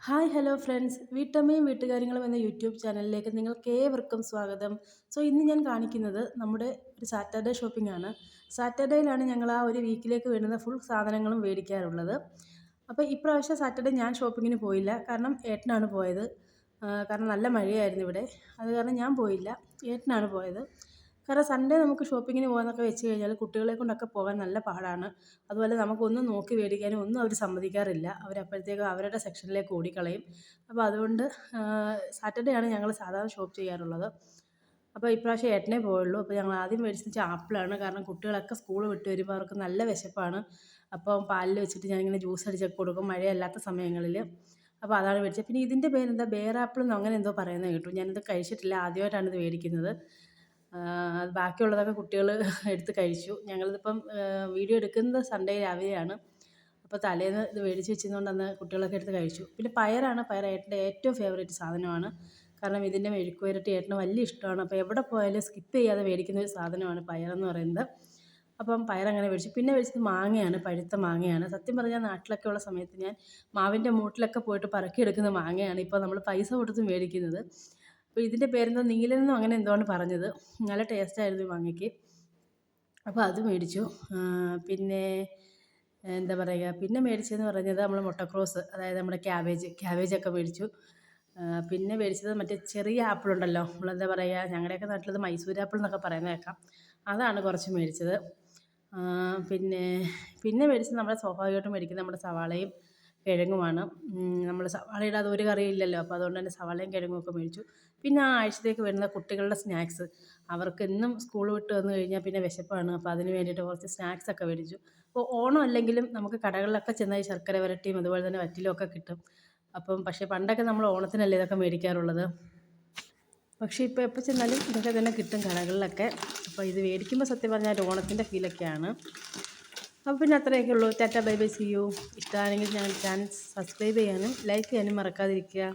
Hi hello friends വീട്ടമ്മയും വീട്ടുകാര്യങ്ങളും എന്ന YouTube ചാനലിലേക്ക് നിങ്ങൾക്ക് ഏവർക്കും സ്വാഗതം. ഇന്ന് ഞാൻ കാണിക്കുന്നത് നമ്മുടെ ഒരു സാറ്റർഡേ ഷോപ്പിംഗ് ആണ്. സാറ്റർഡേയിലാണ് ഞങ്ങൾ ആ ഒരു വീക്കിലേക്ക് വേണ്ടുന്ന ഫുൾ സാധനങ്ങളും മേടിക്കാറുള്ളത്. അപ്പോൾ ഇപ്രാവശ്യം സാറ്റർഡേ ഞാൻ ഷോപ്പിങ്ങിന് പോയില്ല, കാരണം ഏട്ടനാണ് പോയത്. കാരണം നല്ല മഴയായിരുന്നു ഇവിടെ, അത് കാരണം ഞാൻ പോയില്ല, ഏട്ടനാണ് പോയത്. കാരണം സൺഡേ നമുക്ക് ഷോപ്പിങ്ങിന് പോകാനൊക്കെ വെച്ച് കഴിഞ്ഞാൽ കുട്ടികളെ കൊണ്ടൊക്കെ പോകാൻ നല്ല പാടാണ്. അതുപോലെ നമുക്കൊന്നും നോക്കി മേടിക്കാനും ഒന്നും അവർ സമ്മതിക്കാറില്ല. അവരപ്പോഴത്തേക്കും അവരുടെ സെക്ഷനിലേക്ക് ഓടിക്കളയും. അപ്പോൾ അതുകൊണ്ട് സാറ്റർഡേ ആണ് ഞങ്ങൾ സാധാരണ ഷോപ്പ് ചെയ്യാറുള്ളത്. അപ്പോൾ ഇപ്രാവശ്യം ഏട്ടനേ പോയുള്ളൂ. അപ്പോൾ ഞങ്ങൾ ആദ്യം മേടിച്ചത് വെച്ചാൽ ആപ്പിളാണ്. കാരണം കുട്ടികളൊക്കെ സ്കൂൾ വിട്ട് വരുമ്പോൾ അവർക്ക് നല്ല വിശപ്പാണ്. അപ്പം പാലിൽ വെച്ചിട്ട് ഞാനിങ്ങനെ ജ്യൂസ് അടിച്ചൊക്കെ കൊടുക്കും മഴയല്ലാത്ത സമയങ്ങളിൽ. അപ്പോൾ അതാണ് മേടിച്ചത്. പിന്നെ ഇതിൻ്റെ പേരെന്താ ബേറാപ്പിൾ എന്നോ അങ്ങനെ എന്തോ പറയുന്നത് കേട്ടു. ഞാനിത് കഴിച്ചിട്ടില്ല, ആദ്യമായിട്ടാണ് ഇത് മേടിക്കുന്നത്. അത് ബാക്കിയുള്ളതൊക്കെ കുട്ടികൾ എടുത്ത് കഴിച്ചു. ഞങ്ങളിതിപ്പം വീഡിയോ എടുക്കുന്നത് സൺഡേ രാവിലെയാണ്. അപ്പോൾ തലേന്ന് ഇത് മേടിച്ച് വെച്ചതുകൊണ്ട് അന്ന് കുട്ടികളൊക്കെ എടുത്ത് കഴിച്ചു. പിന്നെ പയറാണ്. പയർ ഏട്ടൻ്റെ ഏറ്റവും ഫേവറേറ്റ് സാധനമാണ്. കാരണം ഇതിൻ്റെ മെഴുക്ക് പുരട്ടി ഏട്ടന് വലിയ ഇഷ്ടമാണ്. അപ്പോൾ എവിടെ പോയാലും സ്കിപ്പ് ചെയ്യാതെ മേടിക്കുന്ന ഒരു സാധനമാണ് പയറെന്ന് പറയുന്നത്. അപ്പം പയറങ്ങനെ മേടിച്ചു. പിന്നെ മേടിച്ചത് മാങ്ങയാണ്, പഴുത്ത മാങ്ങയാണ്. സത്യം പറഞ്ഞാൽ നാട്ടിലൊക്കെ ഉള്ള സമയത്ത് ഞാൻ മാവിൻ്റെ മൂട്ടിലൊക്കെ പോയിട്ട് പറക്കിയെടുക്കുന്ന മാങ്ങയാണ് ഇപ്പോൾ നമ്മൾ പൈസ കൊടുത്ത് മേടിക്കുന്നത്. അപ്പോൾ ഇതിൻ്റെ പേരെന്തോ നീലനെന്നോ അങ്ങനെ എന്തോ ആണ് പറഞ്ഞത്. നല്ല ടേസ്റ്റായിരുന്നു ഈ മാങ്ങയ്ക്ക്. അപ്പോൾ അത് മേടിച്ചു. പിന്നെ എന്താ പറയുക, പിന്നെ മേടിച്ചതെന്ന് പറഞ്ഞത് നമ്മൾ മുട്ടക്രോസ്, അതായത് നമ്മുടെ ക്യാബേജൊക്കെ മേടിച്ചു. പിന്നെ മേടിച്ചത് മറ്റേ ചെറിയ ആപ്പിളുണ്ടല്ലോ, നമ്മളെന്താ പറയുക, ഞങ്ങളുടെയൊക്കെ നാട്ടിലത് മൈസൂർ ആപ്പിൾ എന്നൊക്കെ പറയുന്നത് കേൾക്കാം. അതാണ് കുറച്ച് മേടിച്ചത്. പിന്നെ പിന്നെ മേടിച്ചത് നമ്മുടെ സ്വാഭാവികമായിട്ടും മേടിക്കുന്നത് നമ്മുടെ സവാളയും കിഴങ്ങുമാണ്. നമ്മൾ സവാള ഇടാതെ ഒരു കറിയില്ലല്ലോ, അപ്പോൾ അതുകൊണ്ട് തന്നെ സവാളയും കിഴങ്ങും ഒക്കെ മേടിച്ചു. പിന്നെ ആ ആഴ്ചത്തേക്ക് വരുന്ന കുട്ടികളുടെ സ്നാക്സ്, അവർക്ക് എന്നും സ്കൂൾ വിട്ട് വന്നു കഴിഞ്ഞാൽ പിന്നെ വിശപ്പാണ്. അപ്പോൾ അതിന് വേണ്ടിയിട്ട് കുറച്ച് സ്നാക്സൊക്കെ മേടിച്ചു. അപ്പോൾ ഓണം അല്ലെങ്കിലും നമുക്ക് കടകളിലൊക്കെ ചെന്നാൽ ഈ ശർക്കര വരട്ടിയും അതുപോലെ തന്നെ വറ്റിലും ഒക്കെ കിട്ടും. പക്ഷേ പണ്ടൊക്കെ നമ്മൾ ഓണത്തിനല്ലേ ഇതൊക്കെ മേടിക്കാറുള്ളത്. പക്ഷേ ഇപ്പോൾ എപ്പോൾ ചെന്നാലും ഇതൊക്കെ തന്നെ കിട്ടും കടകളിലൊക്കെ. അപ്പോൾ ഇത് മേടിക്കുമ്പോൾ സത്യം പറഞ്ഞാൽ ഒരു ഓണത്തിൻ്റെ ഫീലൊക്കെയാണ്. അപ്പോൾ പിന്നെ അത്രയൊക്കെ ഉള്ളൂ. Tata bye bye, see you. ഇഷ്ടമാണെങ്കിൽ ചാനൽ സബ്സ്ക്രൈബ് ചെയ്യാനും ലൈക്ക് ചെയ്യാനും മറക്കാതിരിക്കുക.